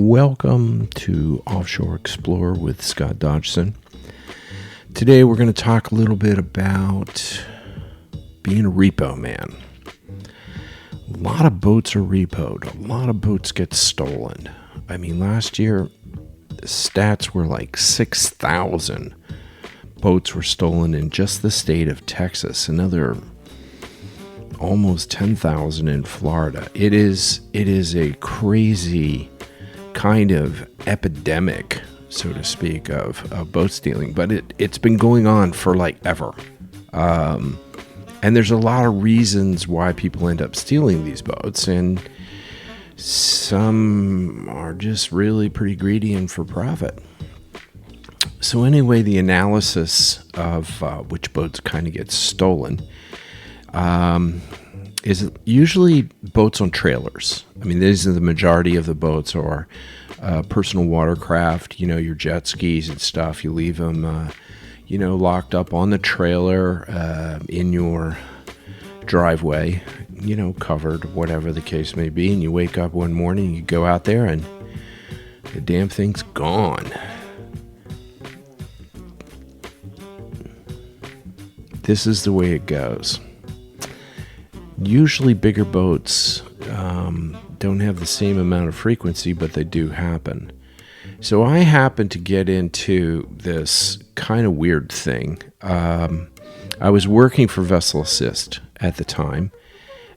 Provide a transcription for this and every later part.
Welcome to Offshore Explorer with Scott Dodgson. Today we're going to talk a little bit about being a repo man. A lot of boats are repoed. A lot of boats get stolen. I mean, last year the stats were like 6,000 boats were stolen in just the state of Texas. Another almost 10,000 in Florida. It is a crazy kind of epidemic, so to speak, of boat stealing, but it's been going on for like ever. And there's a lot of reasons why people end up stealing these boats, and some are just really pretty greedy and for profit. So anyway, the analysis of which boats kind of get stolen is usually boats on trailers. I mean, these are the majority of the boats, or personal watercraft, your jet skis and stuff. You leave them, locked up on the trailer in your driveway, covered, whatever the case may be. And you wake up one morning, you go out there, and the damn thing's gone. This is the way it goes. Usually bigger boats don't have the same amount of frequency, but they do happen. So I happened to get into this kind of weird thing. I was working for Vessel Assist at the time,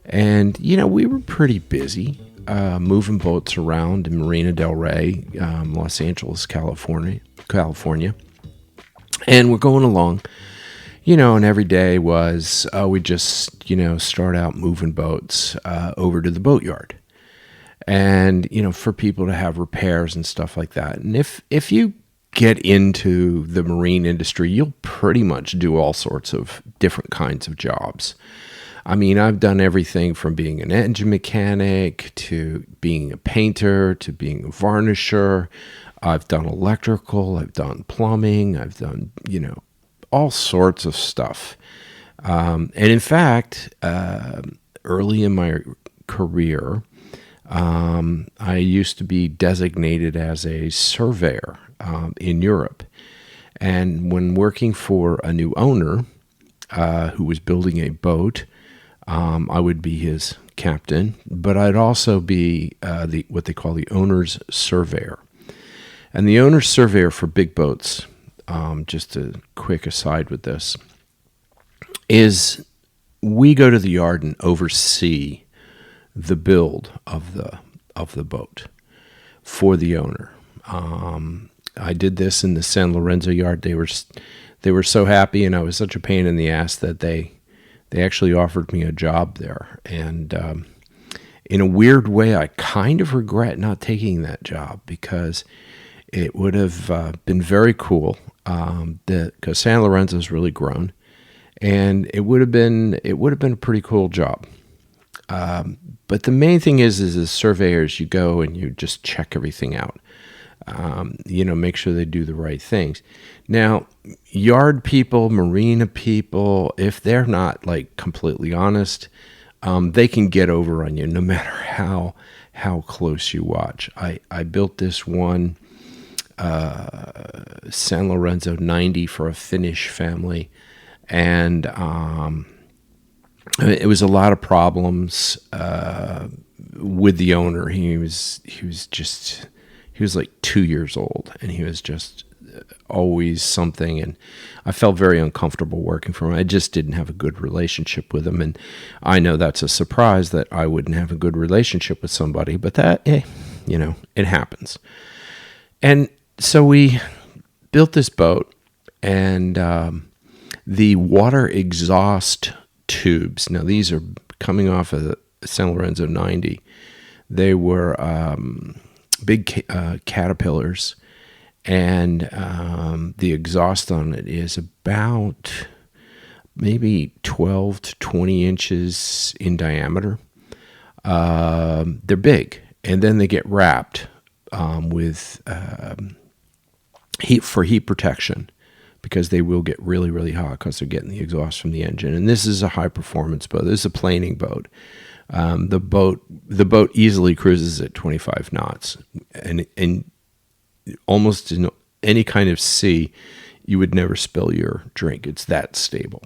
and we were pretty busy moving boats around in Marina del Rey, Los Angeles, California, and we're going along. And every day was, we just, start out moving boats over to the boatyard. And, for people to have repairs and stuff like that. And if you get into the marine industry, you'll pretty much do all sorts of different kinds of jobs. I mean, I've done everything from being an engine mechanic to being a painter to being a varnisher. I've done electrical, I've done plumbing, I've done, all sorts of stuff. And in fact, early in my career, I used to be designated as a surveyor in Europe. And when working for a new owner who was building a boat, I would be his captain, but I'd also be what they call the owner's surveyor. And the owner's surveyor for big boats, just a quick aside with this, is we go to the yard and oversee the build of the boat for the owner. I did this in the San Lorenzo yard. They were so happy, and I was such a pain in the ass that they actually offered me a job there. And in a weird way, I kind of regret not taking that job, because it would have been very cool. Because San Lorenzo's really grown, and it would have been a pretty cool job. But the main thing is as surveyors, you go and you just check everything out. Make sure they do the right things. Now, yard people, marina people, if they're not like completely honest, they can get over on you no matter how close you watch. I built this one San Lorenzo 90 for a Finnish family, and it was a lot of problems with the owner. He was like 2 years old, and he was just always something, and I felt very uncomfortable working for him. I just didn't have a good relationship with him, and I know that's a surprise that I wouldn't have a good relationship with somebody, but that, it happens. And so we built this boat, and the water exhaust tubes, now these are coming off of the San Lorenzo 90. They were big caterpillars, and the exhaust on it is about maybe 12 to 20 inches in diameter. They're big, and then they get wrapped with heat protection, because they will get really, really hot because they're getting the exhaust from the engine. And this is a high performance boat. This is a planing boat. The boat easily cruises at 25 knots, and almost in any kind of sea, you would never spill your drink. It's that stable.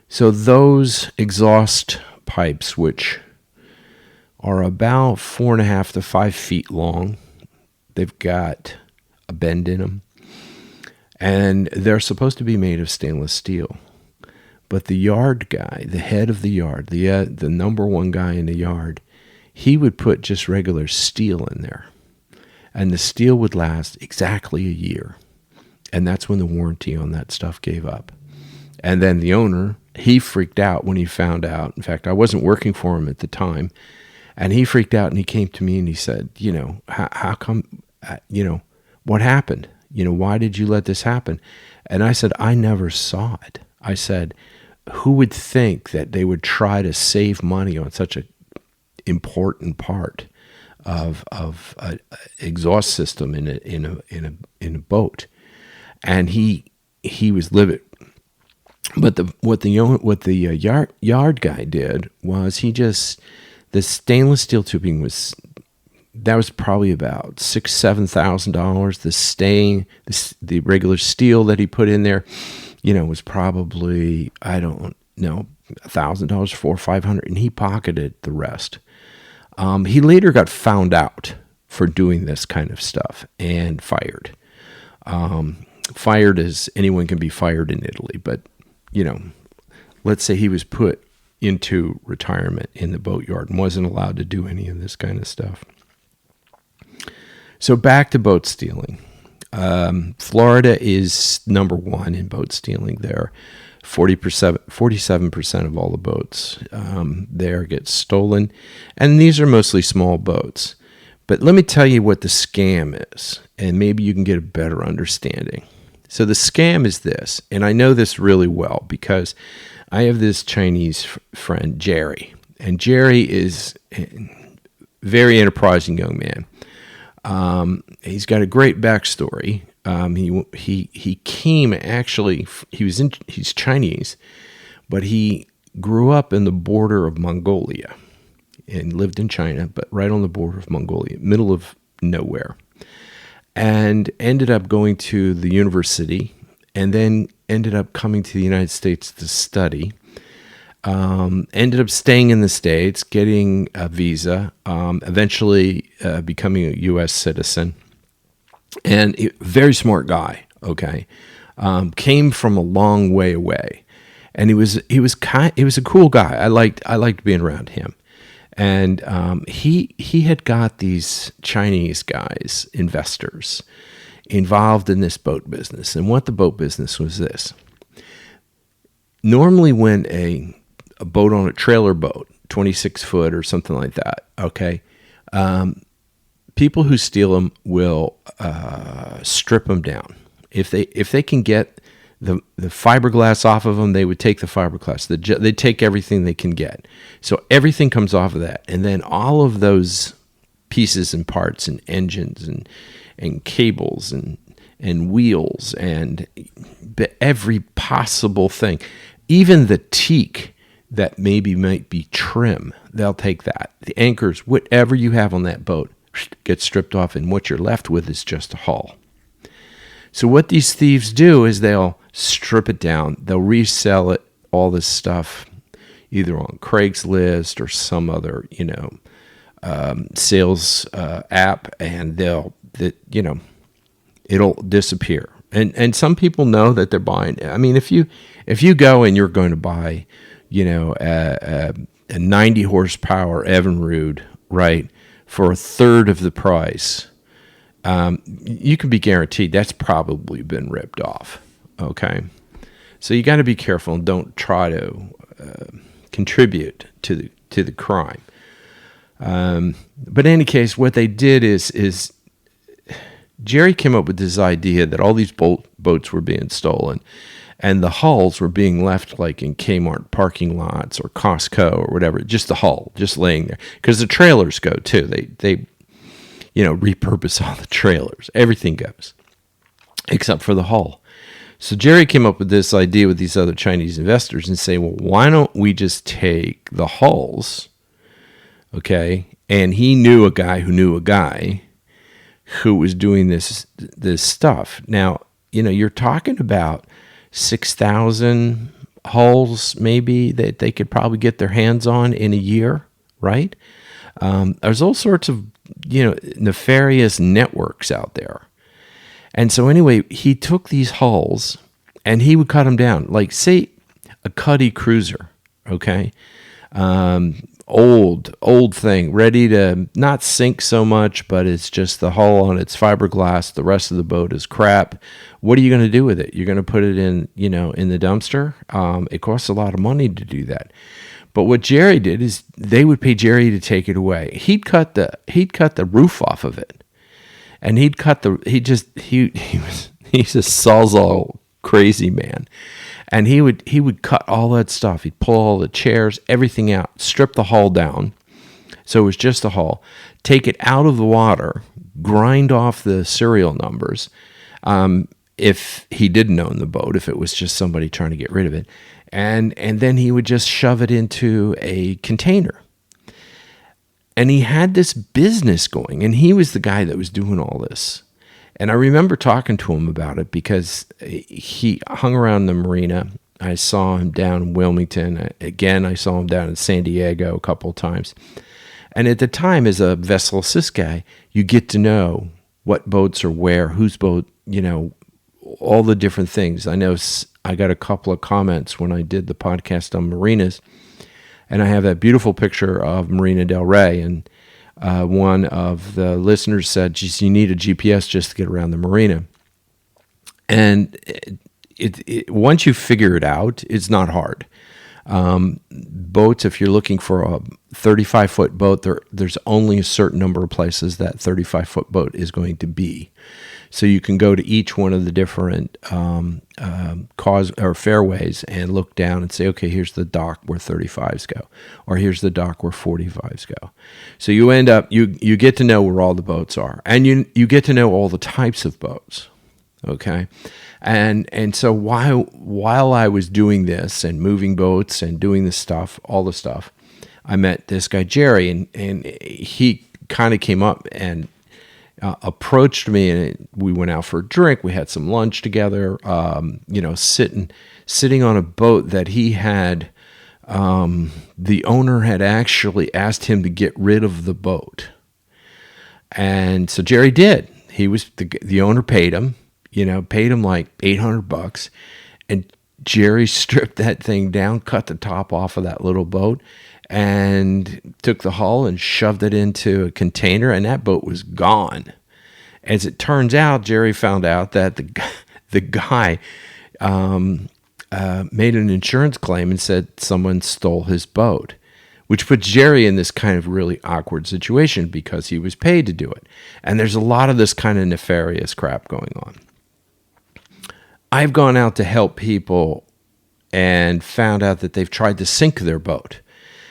So those exhaust pipes, which are about 4.5 to 5 feet long, they've got a bend in them, and they're supposed to be made of stainless steel. But the yard guy, the head of the yard, the number one guy in the yard, he would put just regular steel in there. And the steel would last exactly a year. And that's when the warranty on that stuff gave up. And then the owner, he freaked out when he found out. In fact, I wasn't working for him at the time. And he freaked out and he came to me and he said, how come, what happened? Why did you let this happen? And I said, I never saw it. I said, who would think that they would try to save money on such an important part of an exhaust system in a boat? And he was livid. But what the yard guy did was the stainless steel tubing was probably about $6,000-7,000. The regular steel that he put in there, was probably, I don't know, $1,000, $400 or $500, and he pocketed the rest. He later got found out for doing this kind of stuff and fired. Fired as anyone can be fired in Italy, but let's say he was put into retirement in the boatyard and wasn't allowed to do any of this kind of stuff. So back to boat stealing. Florida is number one in boat stealing there. 47% of all the boats there get stolen. And these are mostly small boats. But let me tell you what the scam is, and maybe you can get a better understanding. So the scam is this, and I know this really well because I have this Chinese friend, Jerry. And Jerry is a very enterprising young man. He's got a great backstory. He came actually. He's Chinese, but he grew up in the border of Mongolia and lived in China, but right on the border of Mongolia, middle of nowhere, and ended up going to the university, and then ended up coming to the United States to study. Ended up staying in the States, getting a visa, eventually becoming a U.S. citizen, and very smart guy. Okay, came from a long way away, and he was a cool guy. I liked being around him, and he had got these Chinese guys, investors, involved in this boat business. And what the boat business was this: normally when a boat on a trailer boat, 26 foot or something like that, okay, people who steal them will strip them down. If they can get the fiberglass off of them, they would take the fiberglass. They take everything they can get. So everything comes off of that. And then all of those pieces and parts and engines and cables and wheels and every possible thing, even the teak that maybe might be trim, they'll take that. The anchors, whatever you have on that boat, gets stripped off, and what you're left with is just a hull. So what these thieves do is they'll strip it down, they'll resell it, all this stuff, either on Craigslist or some other, sales app, and it'll disappear. And some people know that they're buying. I mean, if you go and you're going to buy, a 90 horsepower Evinrude, right, for a third of the price, you can be guaranteed that's probably been ripped off. Okay, so you got to be careful and don't try to contribute to the crime. But in any case, what they did is Jerry came up with this idea that all these boats were being stolen, and the hulls were being left like in Kmart parking lots or Costco or whatever, just the hull, just laying there. Because the trailers go too. They repurpose all the trailers. Everything goes, except for the hull. So Jerry came up with this idea with these other Chinese investors and say, well, why don't we just take the hulls, okay? And he knew a guy who knew a guy who was doing this stuff. Now, you're talking about 6,000 hulls maybe that they could probably get their hands on in a year, right? There's all sorts of, nefarious networks out there. And so anyway, he took these hulls and he would cut them down. Like, say, a Cuddy cruiser, okay? Old thing, ready to not sink so much, but it's just the hull on its fiberglass. The rest of the boat is crap. What are you going to do with it? You're going to put it in the dumpster? It costs a lot of money to do that. But what Jerry did is they would pay Jerry to take it away. He'd cut the roof off of it. And he's a sawzall crazy man. And he would cut all that stuff. He'd pull all the chairs, everything out, strip the hull down. So it was just the hull. Take it out of the water, grind off the serial numbers. If he didn't own the boat, if it was just somebody trying to get rid of it. And then he would just shove it into a container. And he had this business going, and he was the guy that was doing all this. And I remember talking to him about it because he hung around the marina. I saw him down in Wilmington. Again, I saw him down in San Diego a couple of times. And at the time, as a vessel assist guy, you get to know what boats are where, whose boat, all the different things. I know I got a couple of comments when I did the podcast on marinas. And I have that beautiful picture of Marina Del Rey. And one of the listeners said, geez, you need a GPS just to get around the marina. And once you figure it out, it's not hard. Boats, if you're looking for a 35-foot boat, there's only a certain number of places that 35-foot boat is going to be. So you can go to each one of the different cause or fairways and look down and say, okay, here's the dock where 35s go, or here's the dock where 45s go. So you end up you get to know where all the boats are, and you get to know all the types of boats. Okay, and so while I was doing this and moving boats and doing this stuff, all the stuff, I met this guy Jerry, and he kind of came up and approached me, and we went out for a drink. We had some lunch together. Sitting on a boat that he had. The owner had actually asked him to get rid of the boat, and so Jerry did. He was the owner paid him. Paid him like $800, and Jerry stripped that thing down, cut the top off of that little boat, and took the hull and shoved it into a container, and that boat was gone. As it turns out, Jerry found out that the guy made an insurance claim and said someone stole his boat, which puts Jerry in this kind of really awkward situation because he was paid to do it. And there's a lot of this kind of nefarious crap going on. I've gone out to help people and found out that they've tried to sink their boat.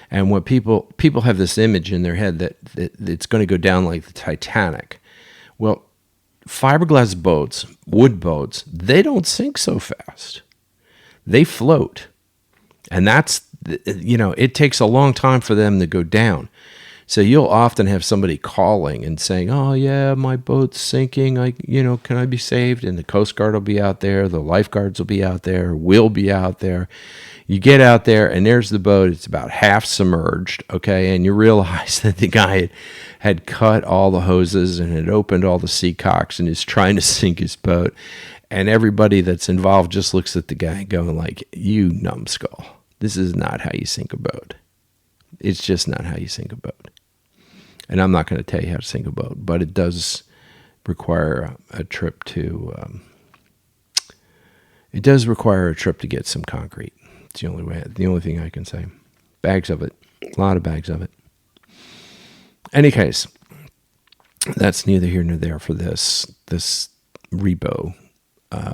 And what people have this image in their head that it's going to go down like the Titanic. Well, fiberglass boats, wood boats, they don't sink so fast. They float. And that's, it takes a long time for them to go down. So you'll often have somebody calling and saying, oh, yeah, my boat's sinking. Can I be saved? And the Coast Guard will be out there. The lifeguards will be out there. We'll be out there. You get out there, and there's the boat. It's about half submerged, okay? And you realize that the guy had cut all the hoses and had opened all the sea cocks and is trying to sink his boat. And everybody that's involved just looks at the guy going like, you numbskull. This is not how you sink a boat. It's just not how you sink a boat. And I'm not going to tell you how to sink a boat, but it does require a trip to. It does require a trip to get some concrete. It's the only thing I can say. Bags of it, a lot of bags of it. Any case, that's neither here nor there for this repo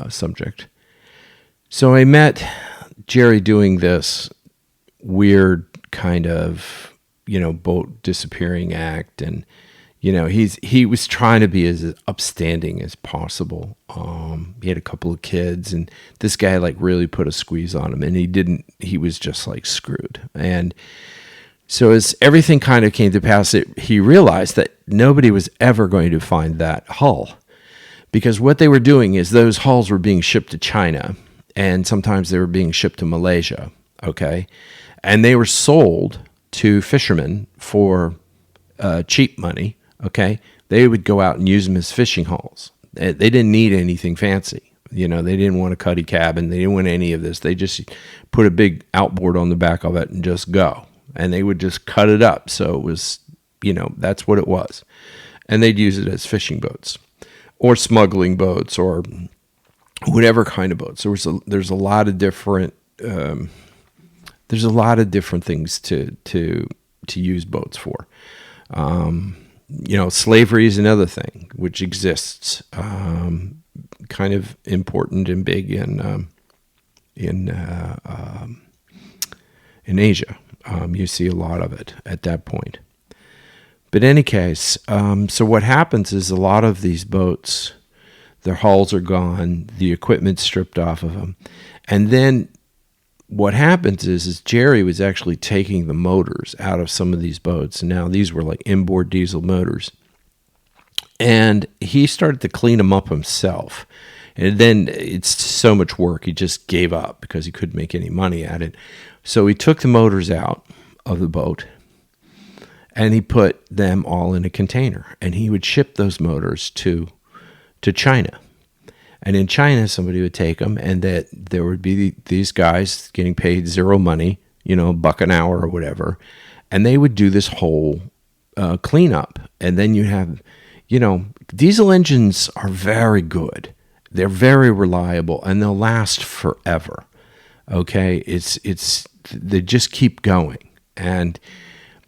subject. So I met Jerry doing this weird kind of boat disappearing act, and he was trying to be as upstanding as possible. He had a couple of kids, and this guy like really put a squeeze on him, and he was just like screwed. And so as everything kind of came to pass, he realized that nobody was ever going to find that hull, because what they were doing is those hulls were being shipped to China, and sometimes they were being shipped to Malaysia, okay? And they were sold to fishermen for cheap money, okay? They would go out and use them as fishing hulls. They didn't need anything fancy. They didn't want a cuddy cabin. They didn't want any of this. They just put a big outboard on the back of it and just go. And they would just cut it up. So it was, that's what it was. And they'd use it as fishing boats or smuggling boats or whatever kind of boats. There's a lot of different things to use boats for. Slavery is another thing which exists, kind of important and big in Asia. You see a lot of it at that point. But in any case, so what happens is a lot of these boats, their hulls are gone, the equipment's stripped off of them, and then what happens is Jerry was actually taking the motors out of some of these boats, and now these were like inboard diesel motors, and he started to clean them up himself. And then it's so much work, he just gave up because he couldn't make any money at it. So he took the motors out of the boat, and he put them all in a container, and he would ship those motors to China. And in China, somebody would take them, and that there would be these guys getting paid zero money, $1 an hour or whatever, and they would do this whole cleanup. And then you have, diesel engines are very good. They're very reliable, and they'll last forever. Okay, they just keep going, and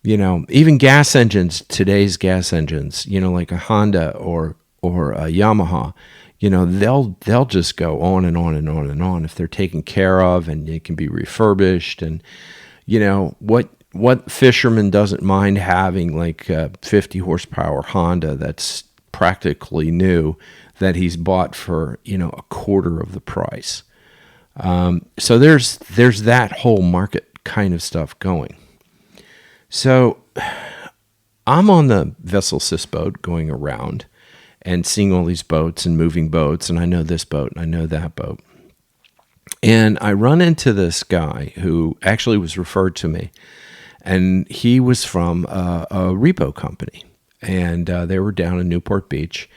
even gas engines, today's gas engines, like a Honda or a Yamaha. They'll just go on and on and on and on if they're taken care of, and it can be refurbished. And what fisherman doesn't mind having like a 50 horsepower Honda that's practically new that he's bought for a quarter of the price? So there's that whole market kind of stuff going. So I'm on the vessel sis boat going around and seeing all these boats and moving boats, and I know this boat and I know that boat. And I run into this guy who actually was referred to me, and he was from a repo company, and they were down in Newport Beach.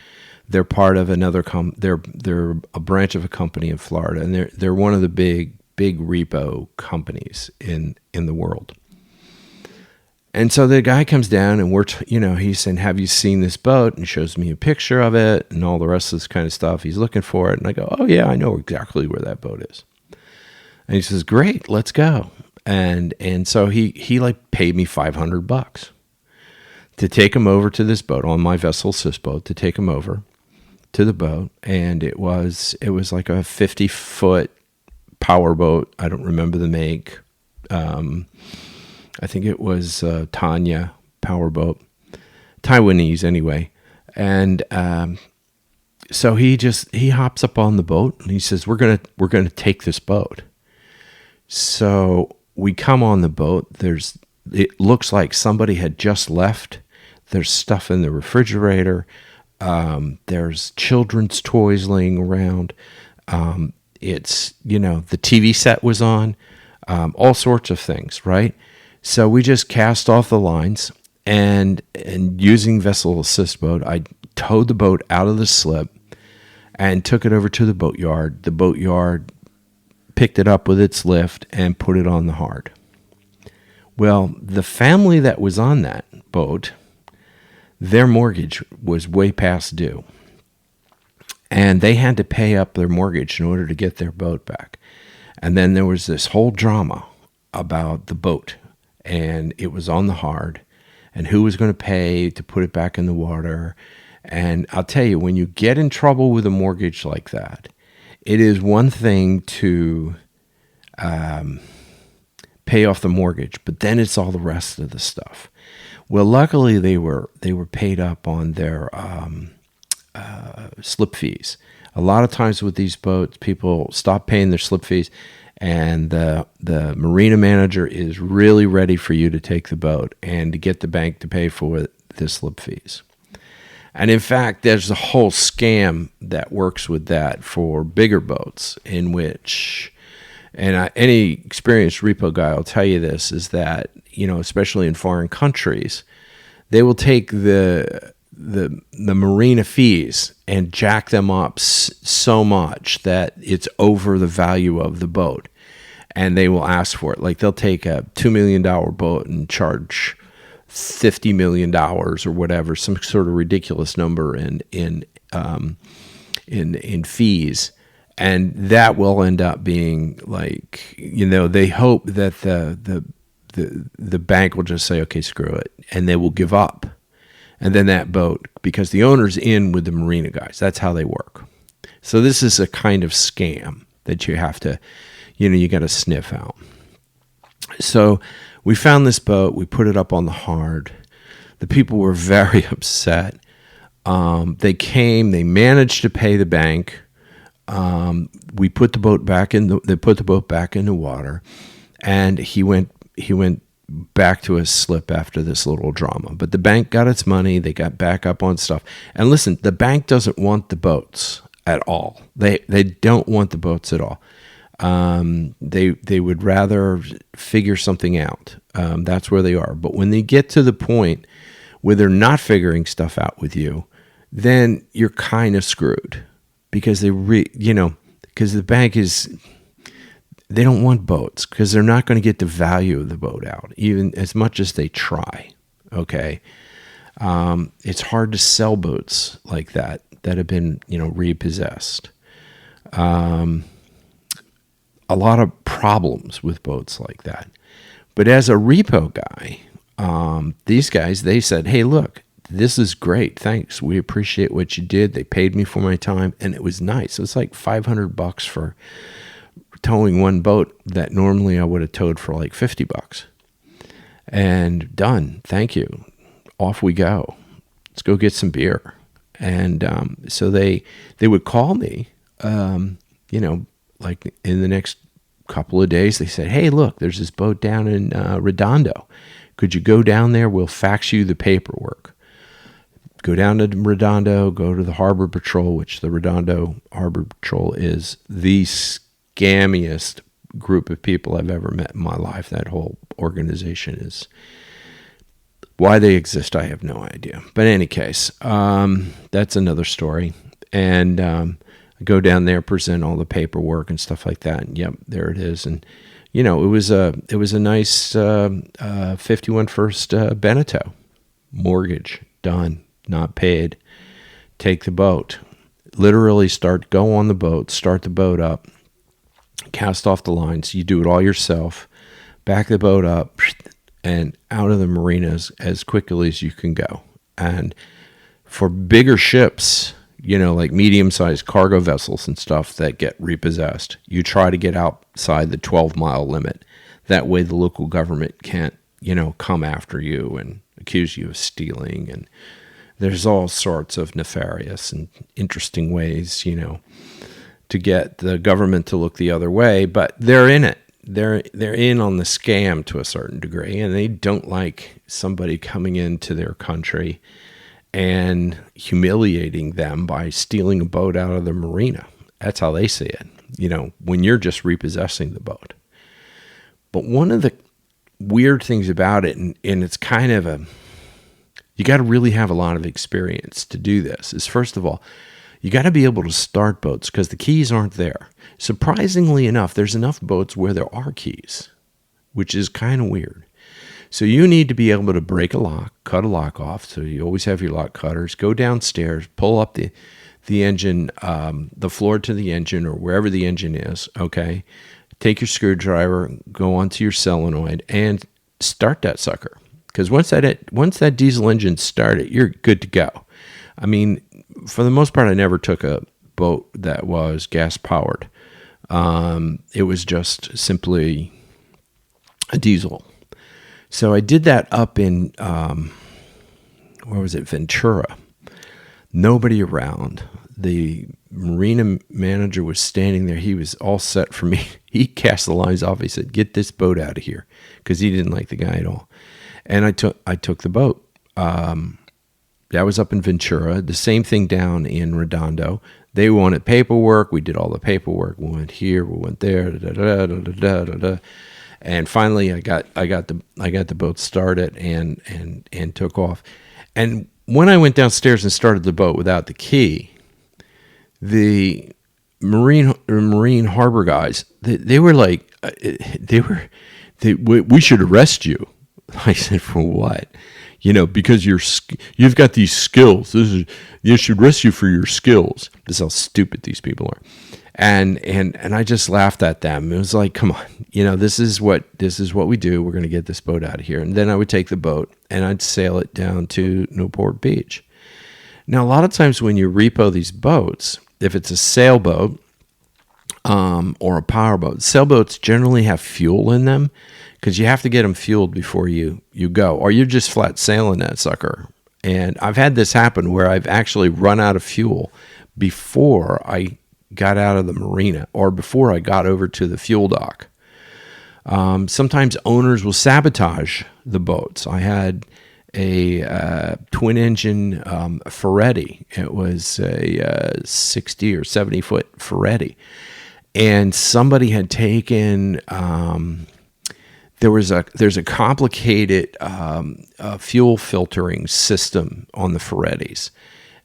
They're part of another they're a branch of a company in Florida, and they're one of the big repo companies in the world. And so the guy comes down, and he's saying, "Have you seen this boat?" And shows me a picture of it and all the rest of this kind of stuff. He's looking for it, and I go, "Oh yeah, I know exactly where that boat is." And he says, "Great, let's go." And so he like paid me $500 to take him over to this boat on my vessel sis boat, to take him over to the boat, and it was like a 50-foot power boat. I don't remember the make. I think it was Tanya powerboat, Taiwanese anyway. And so he hops up on the boat, and he says, "We're gonna take this boat." So we come on the boat. It looks like somebody had just left. There's stuff in the refrigerator. There's children's toys laying around. It's the TV set was on. All sorts of things, right? So we just cast off the lines, and using vessel assist boat, I towed the boat out of the slip and took it over to the boatyard. The boatyard picked it up with its lift and put it on the hard. Well, the family that was on that boat, their mortgage was way past due, and they had to pay up their mortgage in order to get their boat back. And then there was this whole drama about the boat, and it was on the hard, and who was going to pay to put it back in the water. And I'll tell you, when you get in trouble with a mortgage like that, it is one thing to pay off the mortgage, but then it's all the rest of the stuff. Well, luckily they were paid up on their slip fees. A lot of times with these boats, people stop paying their slip fees, and the marina manager is really ready for you to take the boat and to get the bank to pay for the slip fees. And in fact, there's a whole scam that works with that for bigger boats, in which, and any experienced repo guy will tell you this, is that, especially in foreign countries, they will take the marina fees and jack them up so much that it's over the value of the boat, and they will ask for it. Like, they'll take a $2 million boat and charge $50 million or whatever, some sort of ridiculous number in fees, and that will end up being like, they hope that the bank will just say, okay, screw it, and they will give up. And then that boat, because the owner's in with the marina guys, that's how they work. So this is a kind of scam that you have to, you got to sniff out. So we found this boat, we put it up on the hard. The people were very upset. They came, they managed to pay the bank. We put the boat back they put the boat back in the water, and he went back to his slip after this little drama. But the bank got its money, they got back up on stuff. And listen, the bank doesn't want the boats at all. They don't want the boats at all. They would rather figure something out. That's where they are. But when they get to the point where they're not figuring stuff out with you, then you're kind of screwed, because because the bank they don't want boats, because they're not going to get the value of the boat out, even as much as they try. Okay. It's hard to sell boats like that have been, repossessed. A lot of problems with boats like that. But as a repo guy, these guys, they said, hey, look, this is great. Thanks. We appreciate what you did. They paid me for my time, and it was nice. It was like $500 for towing one boat that normally I would have towed for like $50. And done. Thank you. Off we go. Let's go get some beer. And so they would call me, like in the next couple of days. They said, hey, look, there's this boat down in Redondo. Could you go down there? We'll fax you the paperwork. Go down to Redondo, go to the Harbor Patrol, which the Redondo Harbor Patrol is the scammiest group of people I've ever met in my life. That whole organization is, why they exist, I have no idea. But in any case, that's another story. And I go down there, present all the paperwork and stuff like that, and yep, there it is. And it was a nice 51 First Beneteau mortgage, done, not paid. Take the boat, literally go on the boat, start the boat up, cast off the lines. You do it all yourself, back the boat up, and out of the marinas as quickly as you can go. And for bigger ships, like medium-sized cargo vessels and stuff that get repossessed, you try to get outside the 12-mile limit. That way the local government can't, come after you and accuse you of stealing. And there's all sorts of nefarious and interesting ways, to get the government to look the other way. But they're in it. They're in on the scam to a certain degree, and they don't like somebody coming into their country and humiliating them by stealing a boat out of the marina. That's how they see it, when you're just repossessing the boat. But one of the weird things about it, and it's kind of you got to really have a lot of experience to do this, is first of all, you got to be able to start boats because the keys aren't there. Surprisingly enough, there's enough boats where there are keys, which is kind of weird. So you need to be able to break a lock, cut a lock off. So you always have your lock cutters. Go downstairs, pull up the engine, the floor to the engine or wherever the engine is. Okay, take your screwdriver, go onto your solenoid, and start that sucker. Because once that diesel engine's started, you're good to go. I mean, for the most part, I never took a boat that was gas powered. It was just simply a diesel. So I did that up in, where was it, Ventura. Nobody around. The marina manager was standing there. He was all set for me. He cast the lines off. He said, "Get this boat out of here," because he didn't like the guy at all. And I took the boat. That was up in Ventura. The same thing down in Redondo. They wanted paperwork. We did all the paperwork. We went here. We went there. Da, da, da, da, da, da. And finally, I got the boat started and took off. And when I went downstairs and started the boat without the key, the marine harbor guys, they were like, we should arrest you. I said, for what? Because you've got these skills. You should arrest you for your skills. This is how stupid these people are. And I just laughed at them. It was like, come on, this is what we do. We're going to get this boat out of here. And then I would take the boat and I'd sail it down to Newport Beach. Now, a lot of times when you repo these boats, if it's a sailboat or a powerboat, sailboats generally have fuel in them because you have to get them fueled before you go, or you're just flat sailing that sucker. And I've had this happen where I've actually run out of fuel before I got out of the marina or before I got over to the fuel dock. Sometimes owners will sabotage the boats. I had a twin-engine Ferretti. It was a 60 or 70-foot Ferretti. And somebody had taken... there's a complicated fuel filtering system on the Ferrettis,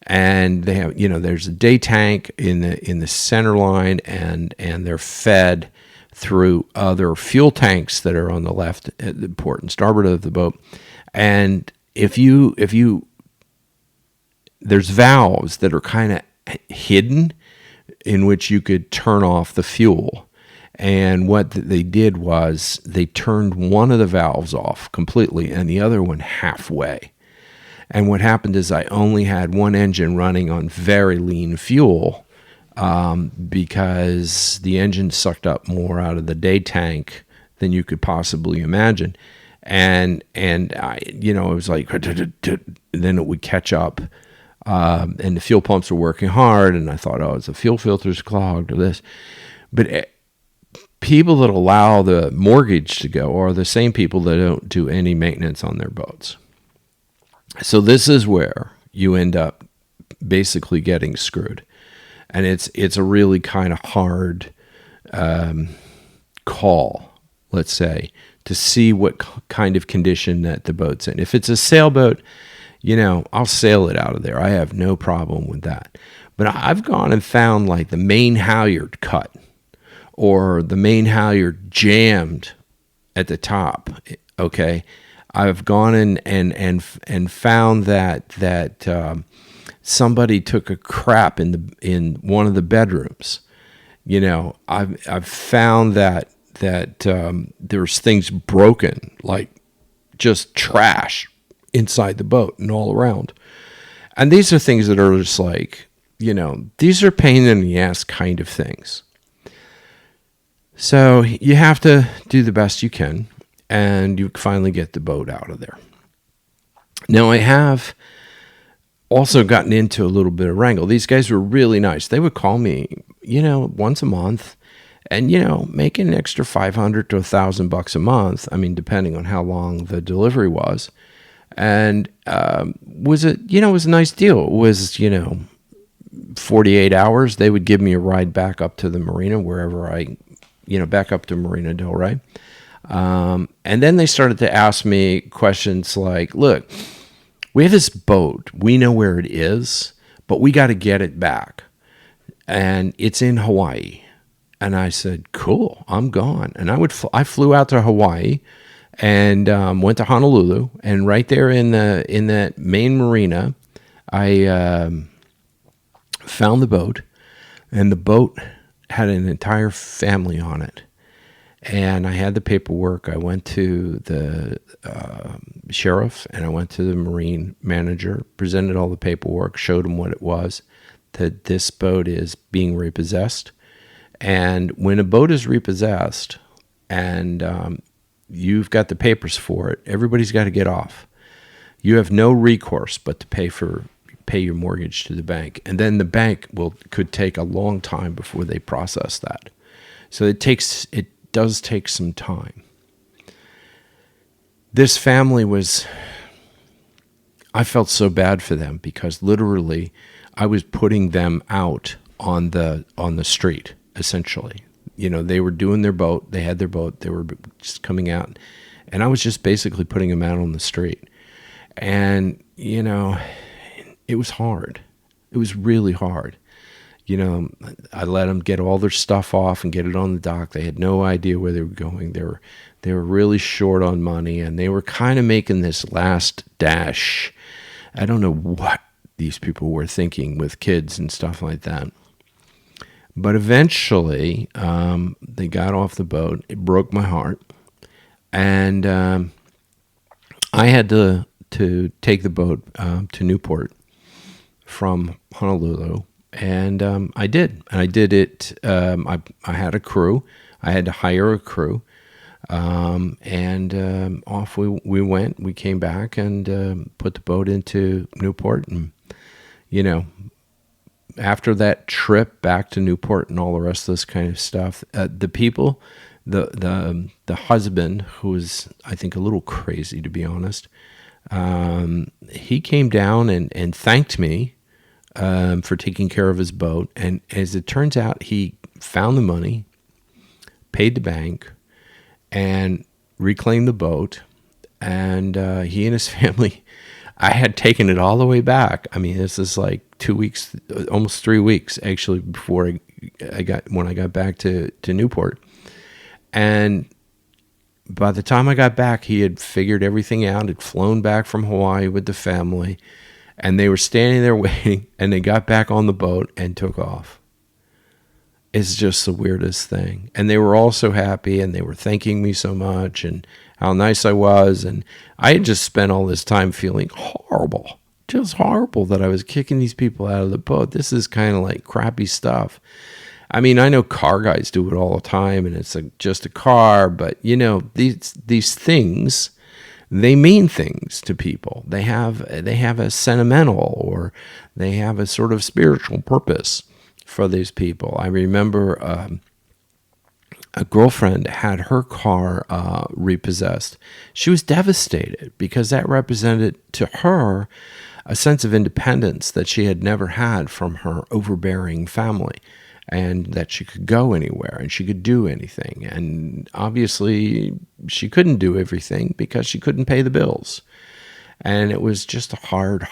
and they have there's a day tank in the center line, and they're fed through other fuel tanks that are on the left, at the port and starboard of the boat, and if you there's valves that are kind of hidden in which you could turn off the fuel. And what they did was they turned one of the valves off completely and the other one halfway. And what happened is I only had one engine running on very lean fuel because the engine sucked up more out of the day tank than you could possibly imagine. And I, it was like, then it would catch up. And the fuel pumps were working hard. And I thought, it's the fuel filter's clogged or this. But people that allow the mortgage to go are the same people that don't do any maintenance on their boats. So this is where you end up basically getting screwed. And it's a really kind of hard call, let's say, to see what kind of condition that the boat's in. If it's a sailboat, I'll sail it out of there. I have no problem with that. But I've gone and found like the main halyard cut, or the main halyard jammed at the top. Okay, I've gone in and found that somebody took a crap in one of the bedrooms. I've found that there's things broken, like just trash inside the boat and all around. And these are things that are just like, these are pain in the ass kind of things. So you have to do the best you can, and you finally get the boat out of there. Now, I have also gotten into a little bit of wrangle. These guys were really nice. They would call me, once a month, and, make an extra $500 to $1,000 a month. I mean, depending on how long the delivery was. And it was a nice deal. It was, 48 hours. They would give me a ride back up to the marina, wherever back up to Marina Del Rey. And then they started to ask me questions like, look, we have this boat. We know where it is, but we got to get it back. And it's in Hawaii. And I said, cool, I'm gone. And I flew out to Hawaii and went to Honolulu. And right there in that main marina, I found the boat. And the boat had an entire family on it. And I had the paperwork. I went to the sheriff and I went to the marine manager, presented all the paperwork, showed him what it was, that this boat is being repossessed. And when a boat is repossessed and you've got the papers for it. Everybody's got to get off. You have no recourse but to pay your mortgage to the bank, and then the bank could take a long time before they process that. So it does take some time. This family I felt so bad for them because literally I was putting them out on the street, essentially. They were doing their boat. They had their boat. They were just coming out. And I was just basically putting them out on the street. And, it was hard. It was really hard. I let them get all their stuff off and get it on the dock. They had no idea where they were going. They were really short on money, and they were kind of making this last dash. I don't know what these people were thinking with kids and stuff like that. But eventually, they got off the boat. It broke my heart. And I had to take the boat to Newport from Honolulu. And I did. And I did it. I had a crew. I had to hire a crew. And off we went. We came back and put the boat into Newport. And, after that trip back to Newport and all the rest of this kind of stuff, the people, the husband, who was, I think, a little crazy, to be honest, he came down and thanked me for taking care of his boat. And as it turns out, he found the money, paid the bank, and reclaimed the boat. And he and his family, I had taken it all the way back. I mean, this is like 2 weeks, almost 3 weeks, actually, before when I got back to Newport. And by the time I got back, he had figured everything out, had flown back from Hawaii with the family, and they were standing there waiting, and they got back on the boat and took off. It's just the weirdest thing. And they were all so happy, and they were thanking me so much and how nice I was. And I had just spent all this time feeling horrible, just horrible that I was kicking these people out of the boat. This is kind of like crappy stuff. I mean, I know car guys do it all the time, and it's just a car, but these things, they mean things to people. They have a sentimental, or they have a sort of spiritual purpose for these people. I remember a girlfriend had her car repossessed. She was devastated because that represented to her a sense of independence that she had never had from her overbearing family, and that she could go anywhere and she could do anything. And obviously she couldn't do everything because she couldn't pay the bills. And it was just a hard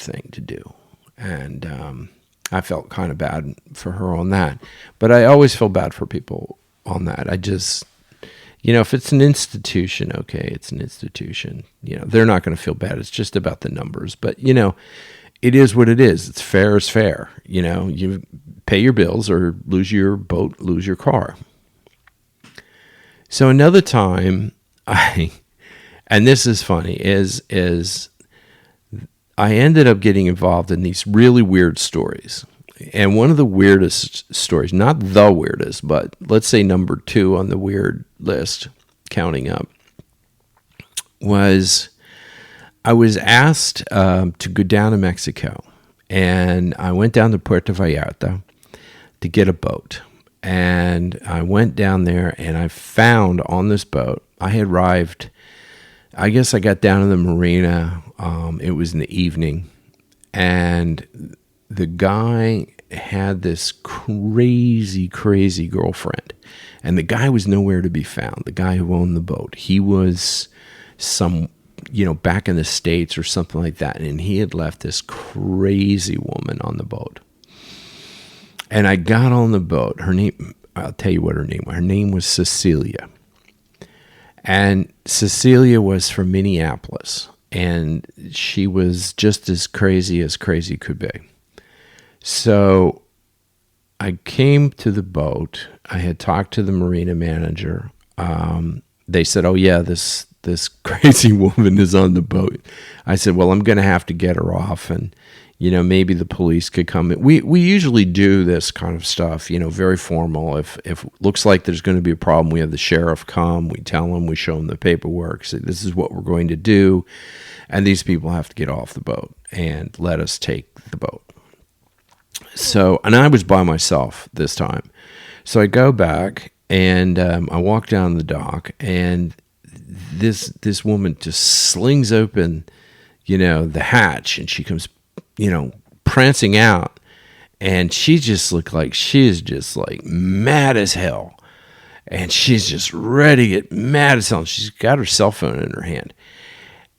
thing to do. And I felt kind of bad for her on that. But I always feel bad for people on that. I just, if it's an institution, okay, it's an institution. They're not going to feel bad. It's just about the numbers. But, it is what it is. It's fair is fair. You pay your bills or lose your boat, lose your car. So another time, and this is funny, is I ended up getting involved in these really weird stories. And one of the weirdest stories, not the weirdest, but let's say number 2 on the weird list, counting up, was I was asked to go down to Mexico. And I went down to Puerto Vallarta to get a boat. And I went down there, and I found on this boat, I had arrived, I guess I got down to the marina. It was in the evening. And the guy had this crazy girlfriend. And the guy was nowhere to be found, the guy who owned the boat. He was back in the States or something like that. And he had left this crazy woman on the boat. And I got on the boat. Her name, I'll tell you what her name was. Her name was Cecilia. And Cecilia was from Minneapolis. And she was just as crazy could be. So I came to the boat. I had talked to the marina manager. They said, "Oh yeah, this this crazy woman is on the boat. I said, well, I'm going to have to get her off, and maybe the police could come in. We usually do this kind of stuff, very formal. If it looks like there's going to be a problem, we have the sheriff come, we tell them, we show them the paperwork, say this is what we're going to do, and these people have to get off the boat and let us take the boat. So, and I was by myself this time. So I go back and I walk down the dock, and this woman just slings open, the hatch, and she comes, prancing out, and she just looked like she is just like mad as hell, and she's just ready to get mad as hell. And she's got her cell phone in her hand,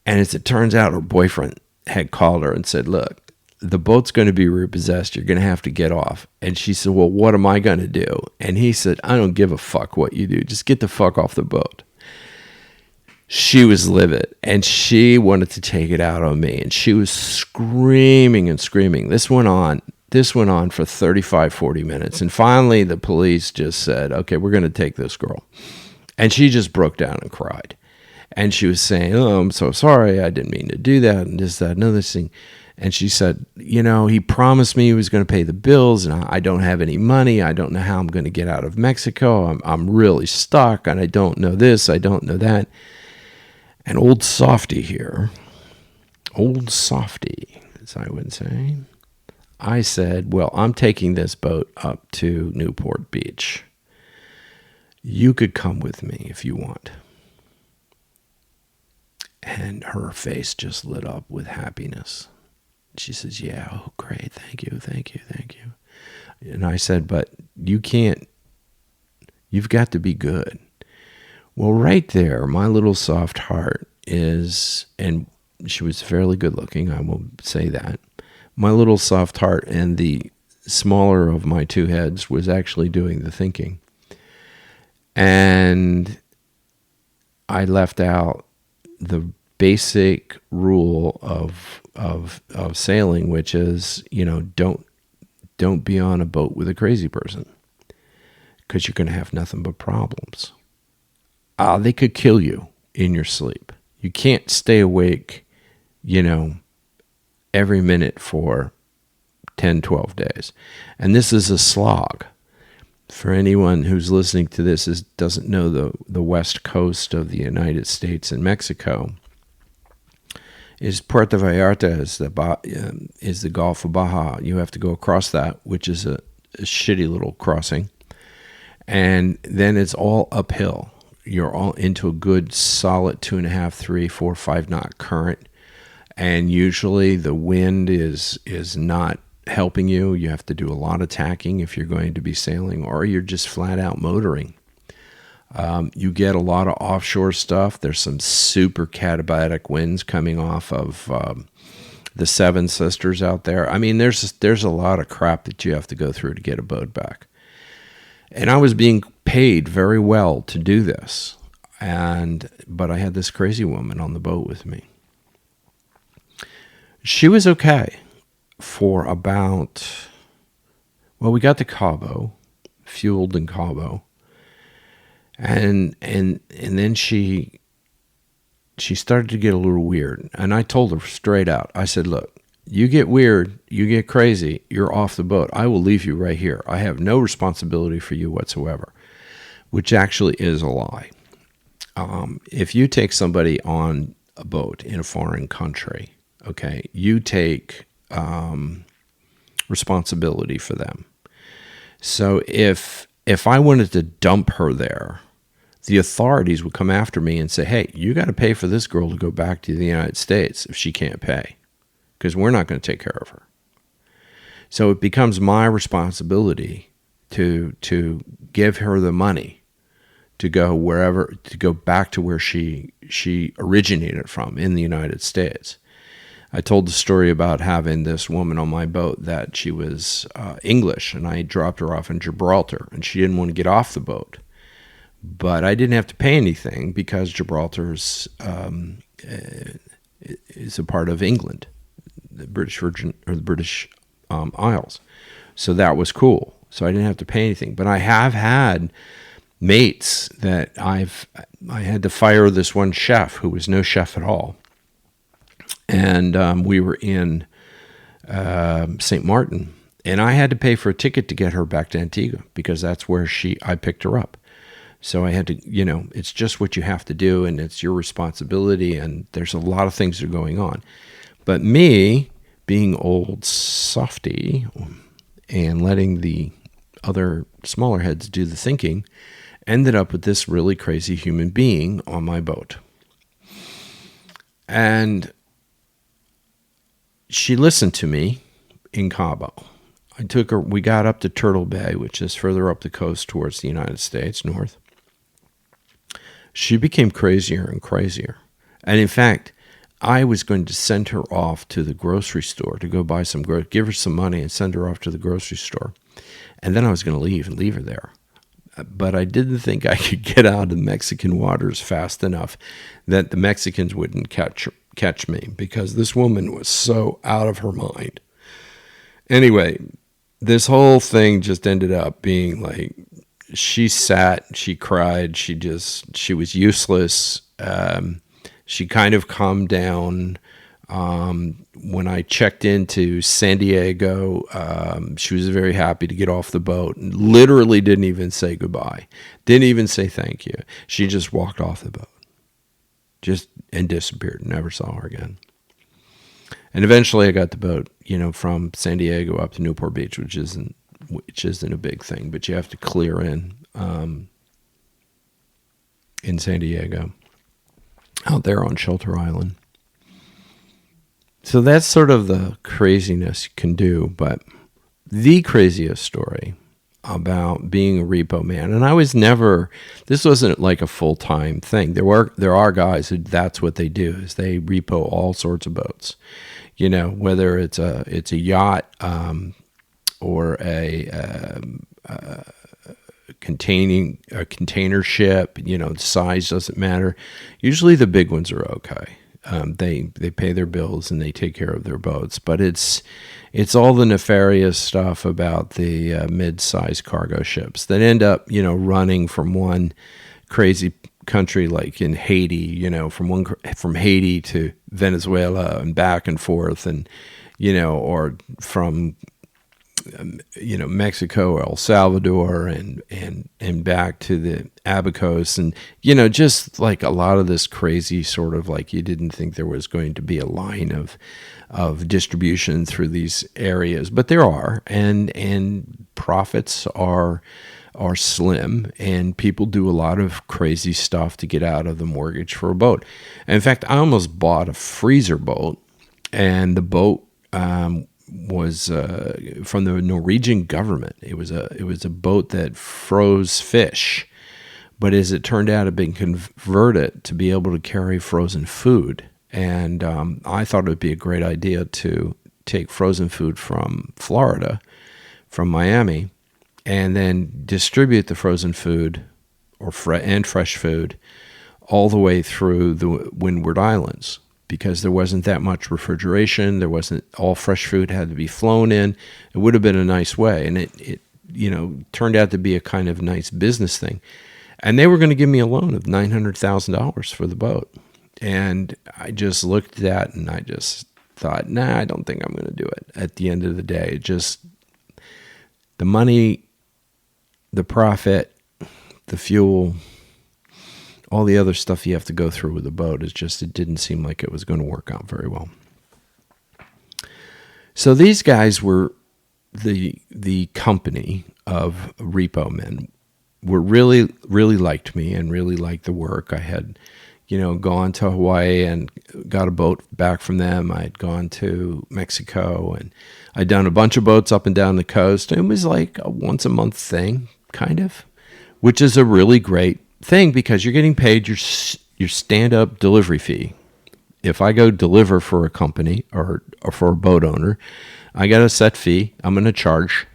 and as it turns out, her boyfriend had called her and said, look, the boat's going to be repossessed. You're going to have to get off. And she said, well, what am I going to do? And he said, I don't give a fuck what you do. Just get the fuck off the boat. She was livid, and she wanted to take it out on me. And she was screaming and screaming. This went on for 35, 40 minutes. And finally, the police just said, okay, we're going to take this girl. And she just broke down and cried. And she was saying, oh, I'm so sorry. I didn't mean to do that, and this, that, and another thing. And she said, he promised me he was going to pay the bills, and I don't have any money. I don't know how I'm going to get out of Mexico. I'm really stuck, and I don't know this. I don't know that. And old softy here, old softy, as I would say, I said, well, I'm taking this boat up to Newport Beach. You could come with me if you want. And her face just lit up with happiness. She says, yeah, oh, great, thank you. And I said, but you can't, you've got to be good. Well, right there, my little soft heart is, and she was fairly good looking, I will say that. My little soft heart and the smaller of my two heads was actually doing the thinking. And I left out the basic rule of sailing, which is, don't be on a boat with a crazy person, because you're going to have nothing but problems. They could kill you in your sleep. You can't stay awake, every minute for 10, 12 days. And this is a slog. For anyone who's listening to this doesn't know the west coast of the United States and Mexico, is Puerto Vallarta is the Gulf of Baja. You have to go across that, which is a shitty little crossing. And then it's all uphill. You're all into a good solid 2.5, 3, 4, 5 knot current. And usually the wind is not helping you. You have to do a lot of tacking if you're going to be sailing, or you're just flat out motoring. You get a lot of offshore stuff. There's some super katabatic winds coming off of the Seven Sisters out there. I mean, there's a lot of crap that you have to go through to get a boat back. And I was being paid very well to do this, but I had this crazy woman on the boat with me. She was okay for about, well, we got to Cabo, fueled in Cabo. And then she started to get a little weird. And I told her straight out, I said, look, you get weird, you get crazy, you're off the boat. I will leave you right here. I have no responsibility for you whatsoever, which actually is a lie. If you take somebody on a boat in a foreign country, okay, you take responsibility for them. So if I wanted to dump her there, the authorities would come after me and say, hey, you got to pay for this girl to go back to the United States if she can't pay, because we're not going to take care of her. So it becomes my responsibility to give her the money to go wherever, to go back to where she originated from in the United States. I told the story about having this woman on my boat that she was English, and I dropped her off in Gibraltar, and she didn't want to get off the boat. But I didn't have to pay anything because Gibraltar's is a part of England, the British Virgin or the British Isles. So that was cool. So I didn't have to pay anything. But I have had mates that I had to fire this one chef who was no chef at all. And we were in St. Martin, and I had to pay for a ticket to get her back to Antigua because that's where I picked her up. So I had to, it's just what you have to do, and it's your responsibility, and there's a lot of things that are going on. But me, being old softy and letting the other smaller heads do the thinking, ended up with this really crazy human being on my boat. And she listened to me in Cabo. I took her, we got up to Turtle Bay, which is further up the coast towards the United States, north. She became crazier and crazier. And in fact, I was going to send her off to the grocery store to go buy some give her some money and send her off to the grocery store. And then I was going to leave her there. But I didn't think I could get out of Mexican waters fast enough that the Mexicans wouldn't catch me, because this woman was so out of her mind. Anyway, this whole thing just ended up being like, she sat, she cried, she was useless. She kind of calmed down. When I checked into San Diego, she was very happy to get off the boat and literally didn't even say goodbye. Didn't even say thank you. She just walked off the boat and disappeared. Never saw her again. And eventually I got the boat, from San Diego up to Newport Beach, which isn't a big thing, but you have to clear in San Diego, out there on Shelter Island. So that's sort of the craziness you can do, but the craziest story about being a repo man, and this wasn't like a full-time thing. There are guys who that's what they do, is they repo all sorts of boats, whether it's a yacht or a container ship. The size doesn't matter. Usually the big ones are okay. They pay their bills and they take care of their boats, but it's all the nefarious stuff about the mid-sized cargo ships that end up running from one crazy country like in Haiti, from Haiti to Venezuela and back and forth, and or from Mexico, El Salvador, and back to the Abacos, and just like a lot of this crazy sort of like you didn't think there was going to be a line of distribution through these areas, but there are, and profits are slim, and people do a lot of crazy stuff to get out of the mortgage for a boat. And in fact, I almost bought a freezer boat, and the boat was from the Norwegian government. It was a boat that froze fish, but as it turned out, it had been converted to be able to carry frozen food. And I thought it would be a great idea to take frozen food from Florida, from Miami, and then distribute the frozen food and fresh food all the way through the Windward Islands, because there wasn't that much refrigeration. There wasn't, all fresh food had to be flown in. It would have been a nice way. And it turned out to be a kind of nice business thing. And they were going to give me a loan of $900,000 for the boat. And I just looked at that and I just thought, I don't think I'm going to do it. At the end of the day, the money, the profit, the fuel, all the other stuff you have to go through with a boat it didn't seem like it was going to work out very well. So these guys were the company of Repo Men, were really, really liked me and really liked the work. I had, gone to Hawaii and got a boat back from them. I had gone to Mexico and I'd done a bunch of boats up and down the coast. It was like a once a month thing, kind of, which is a really great thing because you're getting paid your stand-up delivery fee. If I go deliver for a company or for a boat owner, I got a set fee I'm going to charge,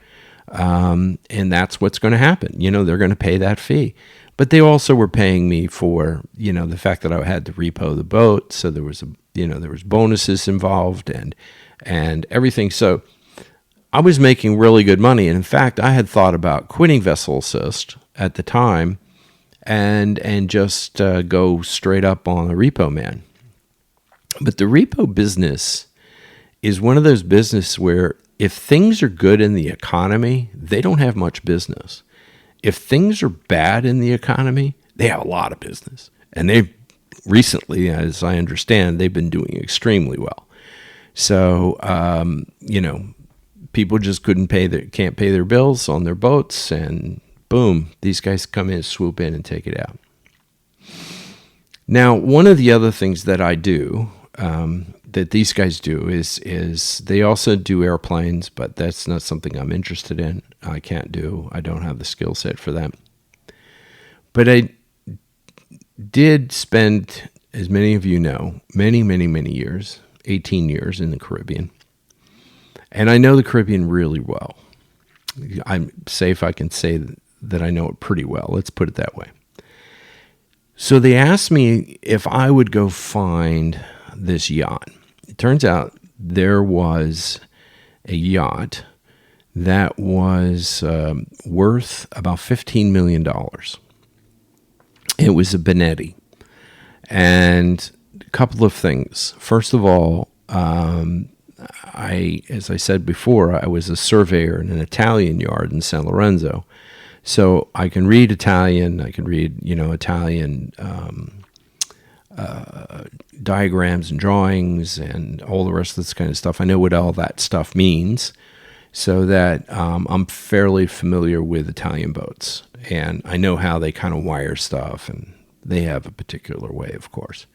and that's what's going to happen. They're going to pay that fee. But they also were paying me for, the fact that I had to repo the boat. So there was there was bonuses involved and everything. So I was making really good money. And in fact, I had thought about quitting Vessel Assist at the time and just go straight up on a Repo Man. But the repo business is one of those businesses where if things are good in the economy, they don't have much business. If things are bad in the economy, they have a lot of business. And they've recently, as I understand, they've been doing extremely well. So, people just can't pay their bills on their boats, and boom, these guys come in, swoop in, and take it out. Now, one of the other things that I do, that these guys do, is they also do airplanes, but that's not something I'm interested in. I don't have the skill set for that. But I did spend, as many of you know, many, many, many years, 18 years in the Caribbean. And I know the Caribbean really well. I'm safe, I can say that I know it pretty well. Let's put it that way. So they asked me if I would go find this yacht. It turns out there was a yacht that was worth about $15 million. It was a Benetti. And a couple of things. First of all, as I said before, I was a surveyor in an Italian yard in San Lorenzo. So I can read Italian. I can read, Italian diagrams and drawings and all the rest of this kind of stuff. I know what all that stuff means, so that I'm fairly familiar with Italian boats. And I know how they kind of wire stuff, and they have a particular way, of course.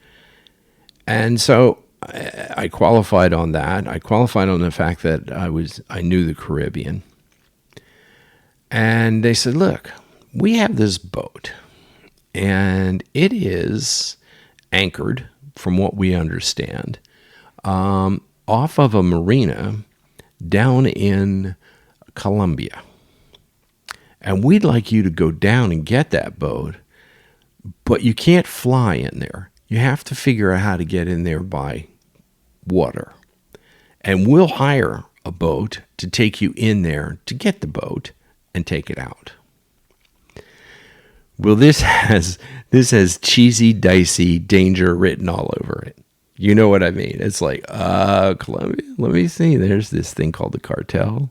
And so I qualified on that. I qualified on the fact that I knew the Caribbean. And they said, look, we have this boat, and it is anchored, from what we understand, off of a marina down in Colombia. And we'd like you to go down and get that boat, but you can't fly in there. You have to figure out how to get in there by water. And we'll hire a boat to take you in there to get the boat and take it out. Well, this has cheesy, dicey danger written all over it. You know what I mean? It's like, Colombia, let me see. There's this thing called the cartel.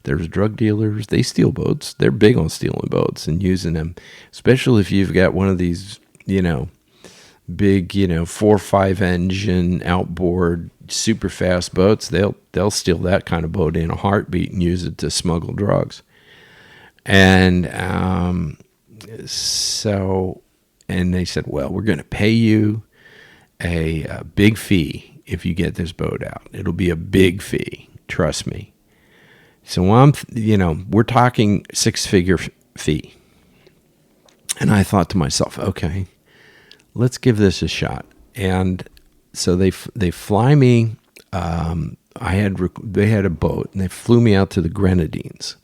There's drug dealers. They steal boats. They're big on stealing boats and using them, especially if you've got one of these, big, 4 or 5 engine outboard, super fast boats. They'll steal that kind of boat in a heartbeat and use it to smuggle drugs. And and they said, well, we're going to pay you a big fee if you get this boat out. It'll be a big fee. Trust me. So we're talking 6-figure fee. And I thought to myself, okay, let's give this a shot. And so they fly me. They had a boat, and they flew me out to the Grenadines.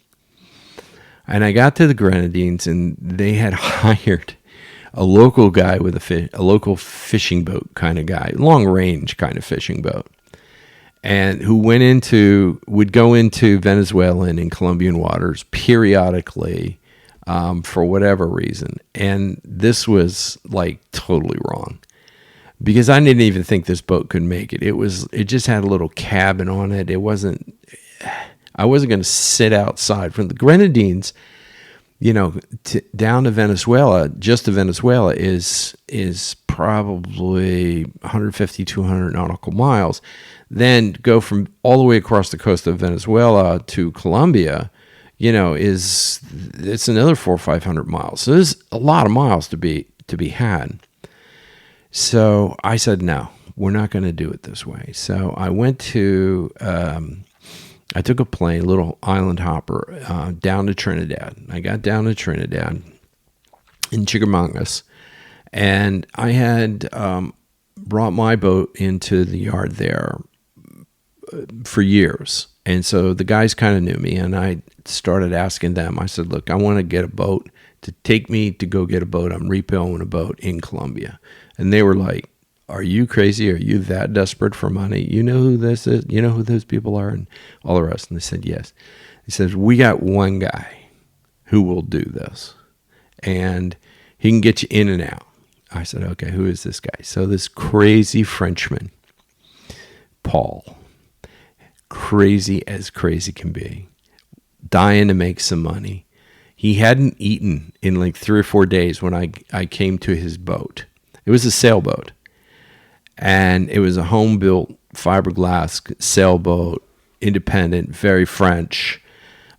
And I got to the Grenadines, and they had hired a local guy with a local fishing boat kind of guy, long range kind of fishing boat, and who would go into Venezuelan and Colombian waters periodically for whatever reason. And this was like totally wrong, because I didn't even think this boat could make it. It just had a little cabin on it. I wasn't going to sit outside. From the Grenadines, down to Venezuela, just to Venezuela is probably 150, 200 nautical miles. Then go from all the way across the coast of Venezuela to Colombia, it's another 400 or 500 miles. So there's a lot of miles to be had. So I said, no, we're not going to do it this way. So I went to, I took a plane, a little island hopper, down to Trinidad. I got down to Trinidad in Chickamaugas, and I had brought my boat into the yard there for years. And so the guys kind of knew me, and I started asking them. I said, look, I want to get a boat to take me to go get a boat. I'm repoing a boat in Colombia. And they were like, are you crazy? Are you that desperate for money? You know who this is? You know who those people are? And all the rest. And they said, yes. He says, we got one guy who will do this. And He can get you in and out. I said, okay, who is this guy? So this crazy Frenchman, Paul, crazy as crazy can be, dying to make some money. He hadn't eaten in like 3 or 4 days when I came to his boat. It was a sailboat. And it was a home-built fiberglass sailboat, independent, very French,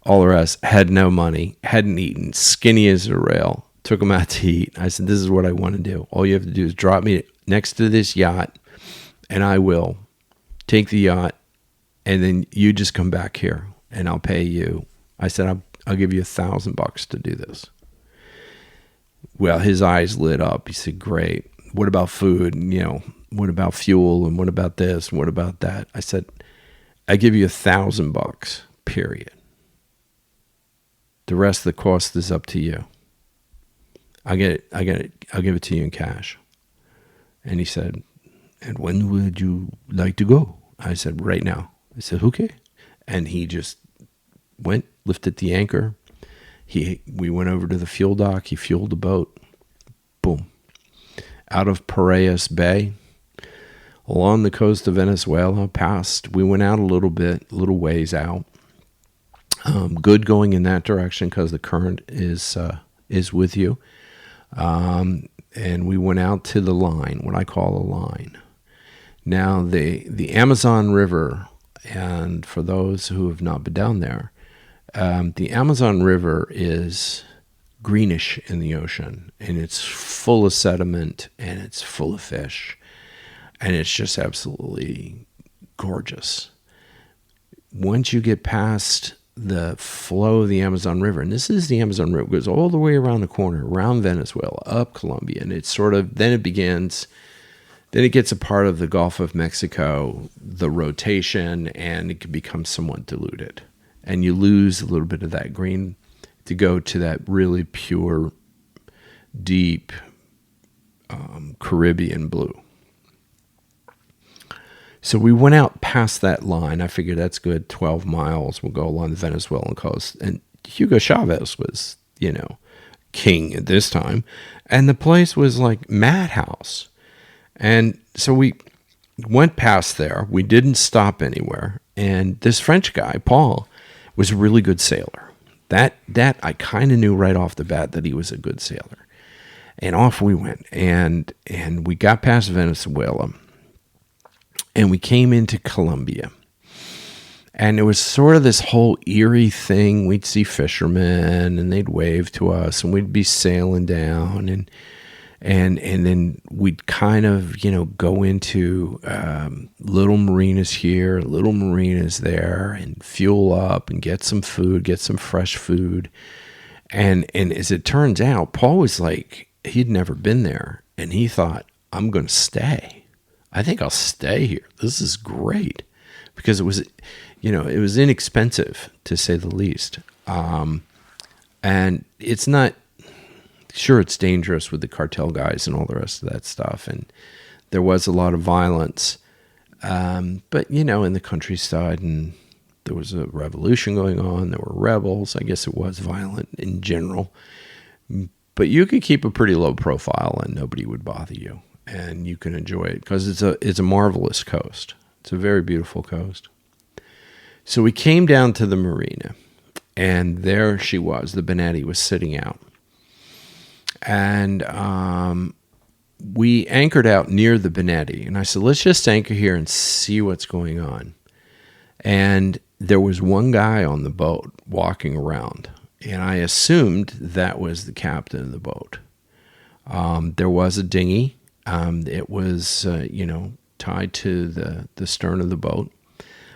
all the rest. Had no money, hadn't eaten, skinny as a rail. Took him out to eat. I said, this is what I want to do. All you have to do is drop me next to this yacht, and I will take the yacht, and then you just come back here, and I'll pay you. I said, I'll give you $1,000 to do this. Well, his eyes lit up. He said, great. What about food? And, what about fuel? And what about this? And what about that? I said, I give you $1,000, period. The rest of the cost is up to you. I'll give it to you in cash. And he said, and when would you like to go? I said, right now. I said, okay. And he just went, lifted the anchor. We went over to the fuel dock. He fueled the boat. Boom. Out of Piraeus Bay, along the coast of Venezuela, we went out a little ways out. Good going in that direction because the current is with you. And we went out to the line, what I call a line. Now, the Amazon River, and for those who have not been down there, the Amazon River is greenish in the ocean, and it's full of sediment, and it's full of fish, and it's just absolutely gorgeous. Once you get past the flow of the Amazon River, and this is the Amazon River, it goes all the way around the corner, around Venezuela, up Colombia, and it's sort of, then it gets a part of the Gulf of Mexico, the rotation, and it can become somewhat diluted. And you lose a little bit of that green to go to that really pure, deep Caribbean blue. So we went out past that line. I figured that's good, 12 miles. We'll go along the Venezuelan coast. And Hugo Chavez was, king at this time. And the place was like madhouse. And so we went past there. We didn't stop anywhere. And this French guy, Paul, was a really good sailor. That I kind of knew right off the bat that he was a good sailor. And off we went. And we got past Venezuela. And we came into Colombia. And it was sort of this whole eerie thing. We'd see fishermen and they'd wave to us and we'd be sailing down and then we'd kind of, go into little marinas here, little marinas there, and fuel up and get some food, get some fresh food. And as it turns out, Paul was like, he'd never been there. And he thought, I'm going to stay. I think I'll stay here. This is great. Because it was, it was inexpensive, to say the least. And it's not, sure, it's dangerous with the cartel guys and all the rest of that stuff. And there was a lot of violence. But, in the countryside, and there was a revolution going on. There were rebels. I guess it was violent in general. But you could keep a pretty low profile and nobody would bother you. And you can enjoy it because it's a marvelous coast. It's a very beautiful coast. So we came down to the marina, and there she was. The Benetti was sitting out. And we anchored out near the Benetti. And I said, let's just anchor here and see what's going on. And there was one guy on the boat walking around. And I assumed that was the captain of the boat. There was a dinghy. It was, tied to the stern of the boat.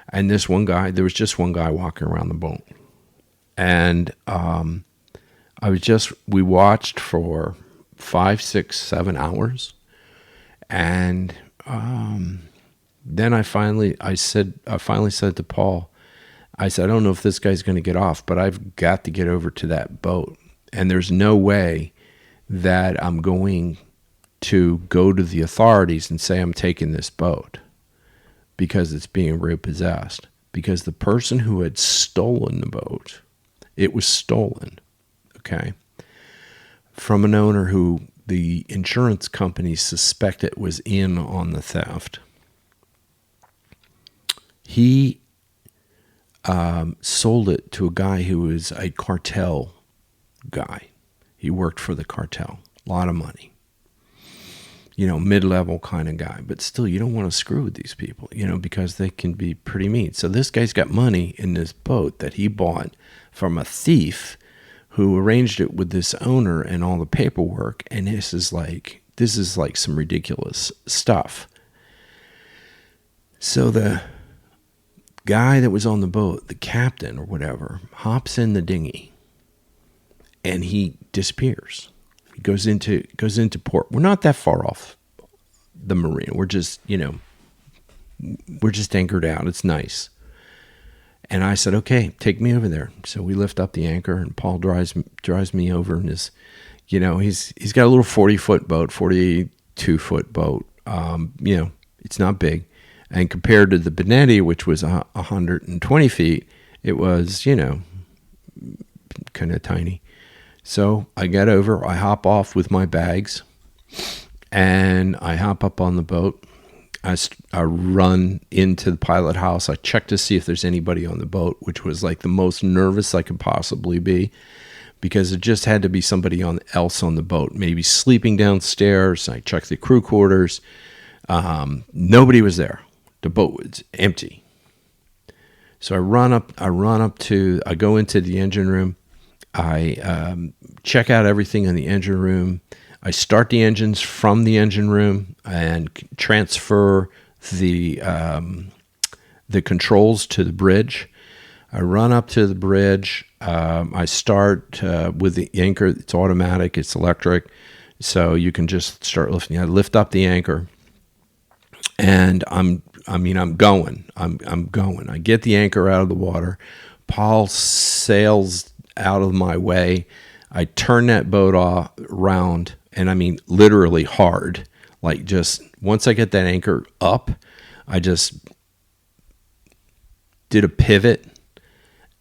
And there was just one guy walking around the boat. And we watched for 5, 6, 7 hours. And then I finally said to Paul, I said, I don't know if this guy's going to get off, but I've got to get over to that boat. And there's no way that I'm going to go to the authorities and say I'm taking this boat because it's being repossessed. Because the person who had stolen the boat, it was stolen, okay? from an owner who the insurance company suspected was in on the theft. He sold it to a guy who was a cartel guy. He worked for the cartel. A lot of money. Mid-level kind of guy. But still, you don't want to screw with these people, because they can be pretty mean. So this guy's got money in this boat that he bought from a thief who arranged it with this owner and all the paperwork. And this is like some ridiculous stuff. So the guy that was on the boat, the captain or whatever, hops in the dinghy and he disappears. He goes into port. We're not that far off the marina. We're just anchored out. It's nice. And I said, okay, take me over there. So we lift up the anchor and Paul drives me over in his, he's got a little 40-foot boat, 42-foot boat. It's not big. And compared to the Benetti, which was 120 feet, it was, kind of tiny. So I get over, I hop off with my bags, and I hop up on the boat. I run into the pilot house. I check to see if there's anybody on the boat, which was like the most nervous I could possibly be, because it just had to be somebody else on the boat, maybe sleeping downstairs. I checked the crew quarters. Nobody was there. The boat was empty. So I go into the engine room. I check out everything in the engine room. I start the engines from the engine room and transfer the controls to the bridge. I run up to the bridge. I start with the anchor. It's automatic. It's electric, so you can just start lifting. I lift up the anchor, and I'm going. I'm going. I get the anchor out of the water. Paul sails out of my way. I turn that boat around, and I mean literally hard. Like, just once I get that anchor up, I just did a pivot,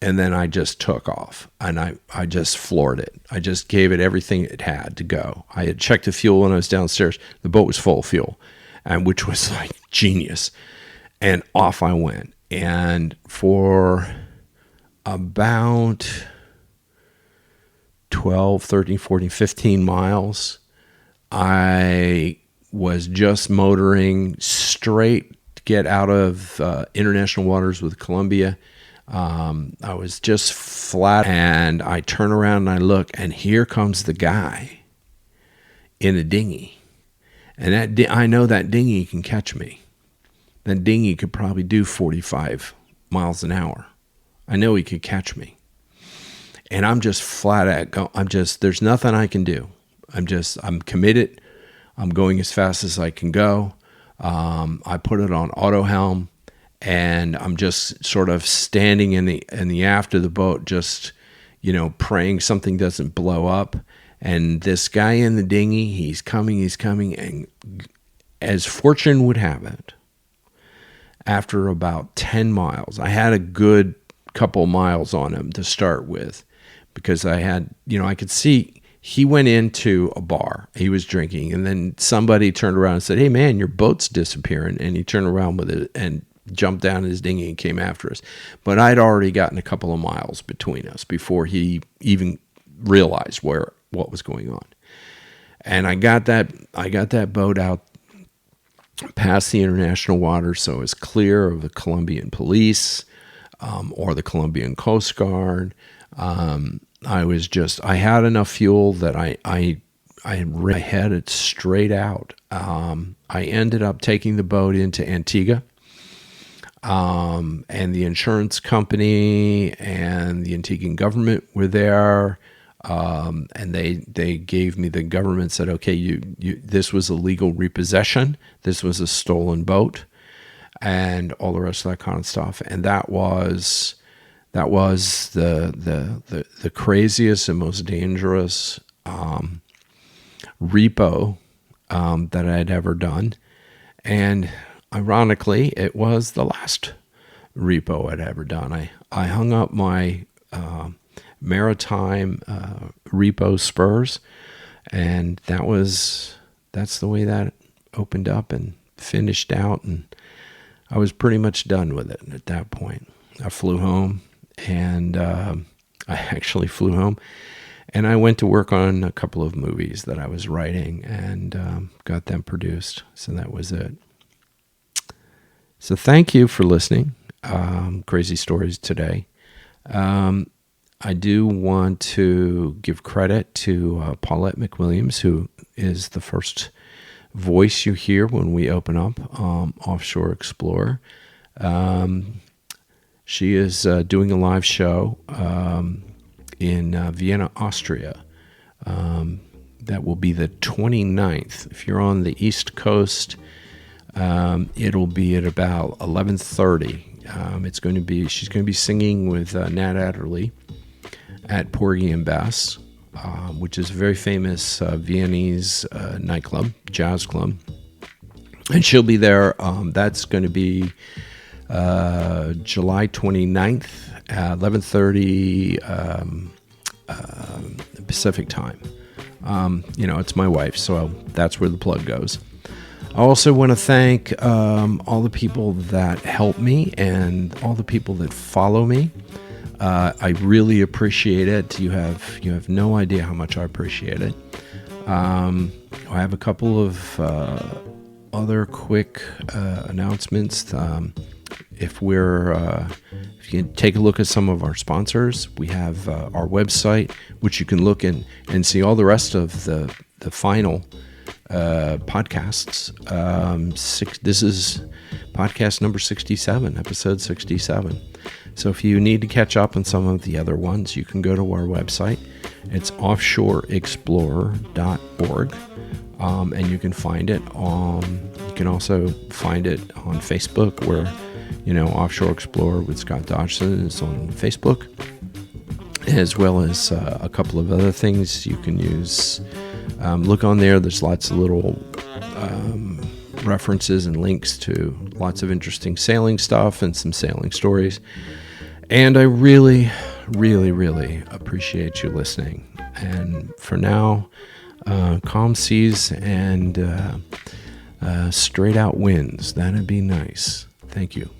and then I just took off, and I just floored it. I just gave it everything it had to go. I had checked the fuel when I was downstairs. The boat was full of fuel, and which was like genius. And off I went. And for about 12, 13, 14, 15 miles, I was just motoring straight to get out of international waters with Colombia. I was just flat, and I turn around and I look, and here comes the guy in a dinghy. And I know that dinghy can catch me. That dinghy could probably do 45 miles an hour. I know he could catch me. And I'm just flat out there's nothing I can do. I'm committed. I'm going as fast as I can go. I put it on auto helm, and I'm just sort of standing in the aft of the boat, just, praying something doesn't blow up. And this guy in the dinghy, he's coming, and as fortune would have it, after about 10 miles, I had a good couple miles on him to start with, because I could see he went into a bar. He was drinking, and then somebody turned around and said, "Hey man, your boat's disappearing." And he turned around with it and jumped down in his dinghy and came after us. But I'd already gotten a couple of miles between us before he even realized what was going on. And I got that boat out past the international waters, so it was clear of the Colombian police or the Colombian Coast Guard. I had enough fuel that I headed straight out. I ended up taking the boat into Antigua, and the insurance company and the Antiguan government were there, and they gave me, the government said, okay, this was a legal repossession, this was a stolen boat, and all the rest of that kind of stuff. And that was the craziest and most dangerous repo that I'd ever done. And ironically, it was the last repo I'd ever done. I hung up my maritime repo spurs And that's the way that opened up and finished out. And I was pretty much done with it at that point. I flew home, and I actually flew home, and I went to work on a couple of movies that I was writing, and got them produced. So that was it. So thank you for listening. Crazy stories today. I do want to give credit to Paulette McWilliams, who is the first voice you hear when we open up Offshore Explorer. She is doing a live show in Vienna, Austria. That will be the 29th. If you're on the East Coast, it'll be at about 11:30. She's going to be singing with Nat Adderley at Porgy and Bess, which is a very famous Viennese nightclub, jazz club. And she'll be there. That's going to be July 29th at 11:30 Pacific time. It's my wife, so that's where the plug goes. I also want to thank all the people that help me and all the people that follow me. I really appreciate it. You have no idea how much I appreciate it. I have a couple of other quick announcements. If you can take a look at some of our sponsors, we have our website, which you can look and see all the rest of the final podcasts. This is podcast number 67, episode 67. So if you need to catch up on some of the other ones, you can go to our website. It's offshoreexplorer.org, and you can find it you can also find it on Facebook, where Offshore Explorer with Scott Dodgson is on Facebook, as well as a couple of other things you can use. Look on there. There's lots of little references and links to lots of interesting sailing stuff and some sailing stories. And I really, really, really appreciate you listening. And for now, calm seas and straight out winds. That'd be nice. Thank you.